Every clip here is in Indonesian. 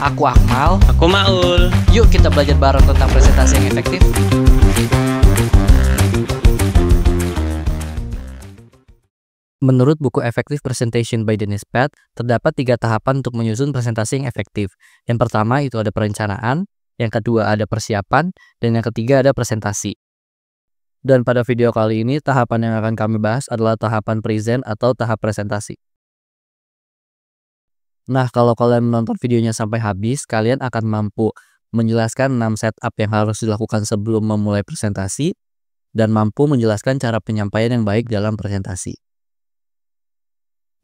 Aku Akmal. Aku Maul. Yuk kita belajar bareng tentang presentasi yang efektif. Menurut buku Effective Presentation by Dennis Pett, terdapat 3 tahapan untuk menyusun presentasi yang efektif. Yang pertama itu ada perencanaan, yang kedua ada persiapan, dan yang ketiga ada presentasi. Dan pada video kali ini, tahapan yang akan kami bahas adalah tahapan present atau tahap presentasi. Nah, kalau kalian menonton videonya sampai habis, kalian akan mampu menjelaskan 6 setup yang harus dilakukan sebelum memulai presentasi, dan mampu menjelaskan cara penyampaian yang baik dalam presentasi.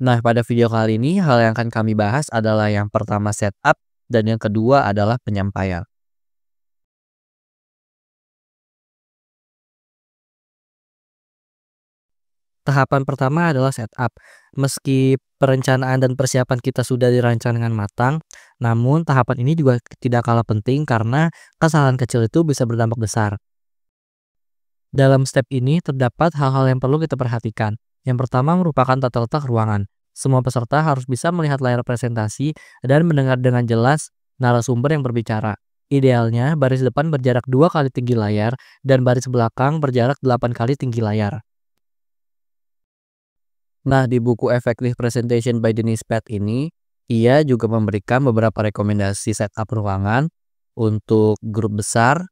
Nah, pada video kali ini, hal yang akan kami bahas adalah yang pertama setup, dan yang kedua adalah penyampaian. Tahapan pertama adalah setup. Meski perencanaan dan persiapan kita sudah dirancang dengan matang, namun tahapan ini juga tidak kalah penting karena kesalahan kecil itu bisa berdampak besar. Dalam step ini terdapat hal-hal yang perlu kita perhatikan. Yang pertama merupakan tata letak ruangan. Semua peserta harus bisa melihat layar presentasi dan mendengar dengan jelas narasumber yang berbicara. Idealnya baris depan berjarak 2 kali tinggi layar dan baris belakang berjarak 8 kali tinggi layar. Nah, di buku Effective Presentation by Dennis Pett ini, ia juga memberikan beberapa rekomendasi setup ruangan untuk grup besar,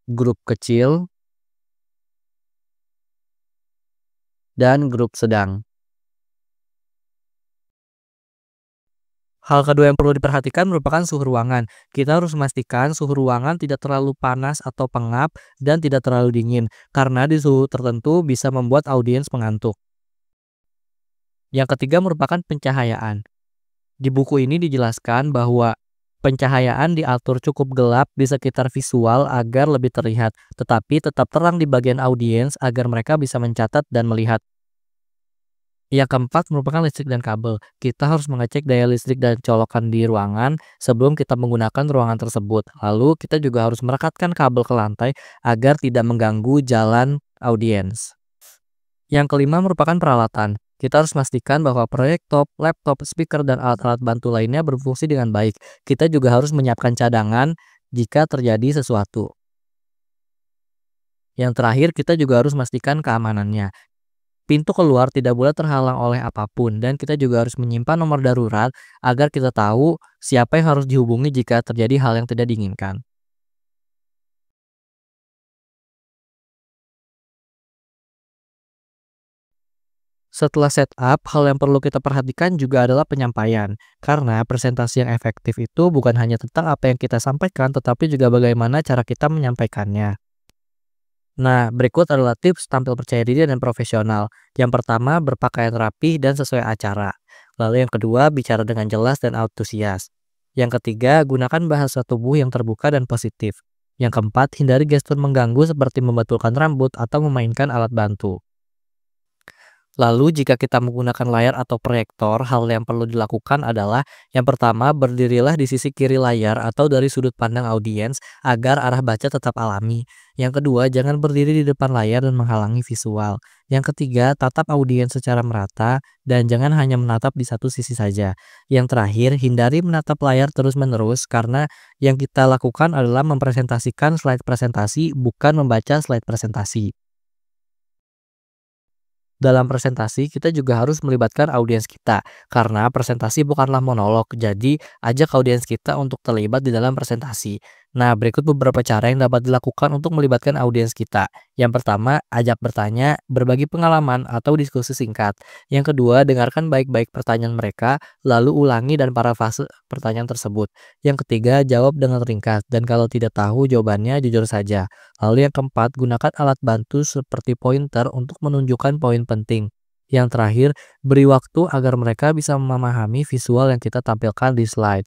grup kecil, dan grup sedang. Hal kedua yang perlu diperhatikan merupakan suhu ruangan. Kita harus memastikan suhu ruangan tidak terlalu panas atau pengap dan tidak terlalu dingin, karena di suhu tertentu bisa membuat audiens mengantuk. Yang ketiga merupakan pencahayaan. Di buku ini dijelaskan bahwa pencahayaan diatur cukup gelap di sekitar visual agar lebih terlihat, tetapi tetap terang di bagian audiens agar mereka bisa mencatat dan melihat. Yang keempat merupakan listrik dan kabel. Kita harus mengecek daya listrik dan colokan di ruangan sebelum kita menggunakan ruangan tersebut. Lalu kita juga harus merekatkan kabel ke lantai agar tidak mengganggu jalan audiens. Yang kelima merupakan peralatan. Kita harus memastikan bahwa proyektor, laptop, speaker, dan alat-alat bantu lainnya berfungsi dengan baik. Kita juga harus menyiapkan cadangan jika terjadi sesuatu. Yang terakhir, kita juga harus memastikan keamanannya. Pintu keluar tidak boleh terhalang oleh apapun dan kita juga harus menyimpan nomor darurat agar kita tahu siapa yang harus dihubungi jika terjadi hal yang tidak diinginkan. Setelah setup, hal yang perlu kita perhatikan juga adalah penyampaian. Karena presentasi yang efektif itu bukan hanya tentang apa yang kita sampaikan, tetapi juga bagaimana cara kita menyampaikannya. Nah, berikut adalah tips tampil percaya diri dan profesional. Yang pertama, berpakaian rapi dan sesuai acara. Lalu yang kedua, bicara dengan jelas dan antusias. Yang ketiga, gunakan bahasa tubuh yang terbuka dan positif. Yang keempat, hindari gestur mengganggu seperti membetulkan rambut atau memainkan alat bantu. Lalu jika kita menggunakan layar atau proyektor, hal yang perlu dilakukan adalah yang pertama, berdirilah di sisi kiri layar atau dari sudut pandang audiens agar arah baca tetap alami. Yang kedua, jangan berdiri di depan layar dan menghalangi visual. Yang ketiga, tatap audiens secara merata dan jangan hanya menatap di satu sisi saja. Yang terakhir, hindari menatap layar terus-menerus karena yang kita lakukan adalah mempresentasikan slide presentasi, bukan membaca slide presentasi. Dalam presentasi, kita juga harus melibatkan audiens kita, karena presentasi bukanlah monolog, jadi ajak audiens kita untuk terlibat di dalam presentasi. Nah, berikut beberapa cara yang dapat dilakukan untuk melibatkan audiens kita. Yang pertama, ajak bertanya, berbagi pengalaman, atau diskusi singkat. Yang kedua, dengarkan baik-baik pertanyaan mereka, lalu ulangi dan parafrase pertanyaan tersebut. Yang ketiga, jawab dengan ringkas, dan kalau tidak tahu jawabannya, jujur saja. Lalu yang keempat, gunakan alat bantu seperti pointer untuk menunjukkan poin penting. Yang terakhir, beri waktu agar mereka bisa memahami visual yang kita tampilkan di slide.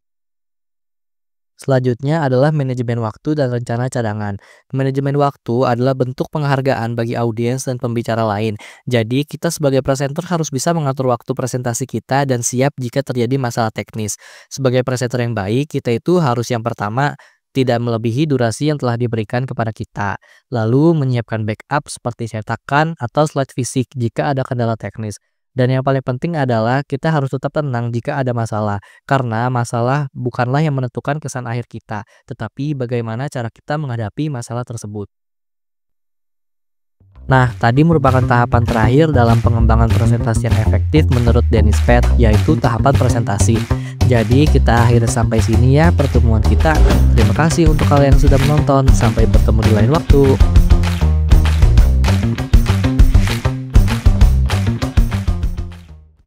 Selanjutnya adalah manajemen waktu dan rencana cadangan. Manajemen waktu adalah bentuk penghargaan bagi audiens dan pembicara lain. Jadi, kita sebagai presenter harus bisa mengatur waktu presentasi kita dan siap jika terjadi masalah teknis. Sebagai presenter yang baik, kita itu harus yang pertama, tidak melebihi durasi yang telah diberikan kepada kita. Lalu, menyiapkan backup seperti cetakan atau slide fisik jika ada kendala teknis. Dan yang paling penting adalah kita harus tetap tenang jika ada masalah, karena masalah bukanlah yang menentukan kesan akhir kita, tetapi bagaimana cara kita menghadapi masalah tersebut. Nah, tadi merupakan tahapan terakhir dalam pengembangan presentasi yang efektif menurut Dennis Pett, yaitu tahapan presentasi. Jadi, kita akhirnya sampai sini ya pertemuan kita. Terima kasih untuk kalian yang sudah menonton. Sampai bertemu di lain waktu.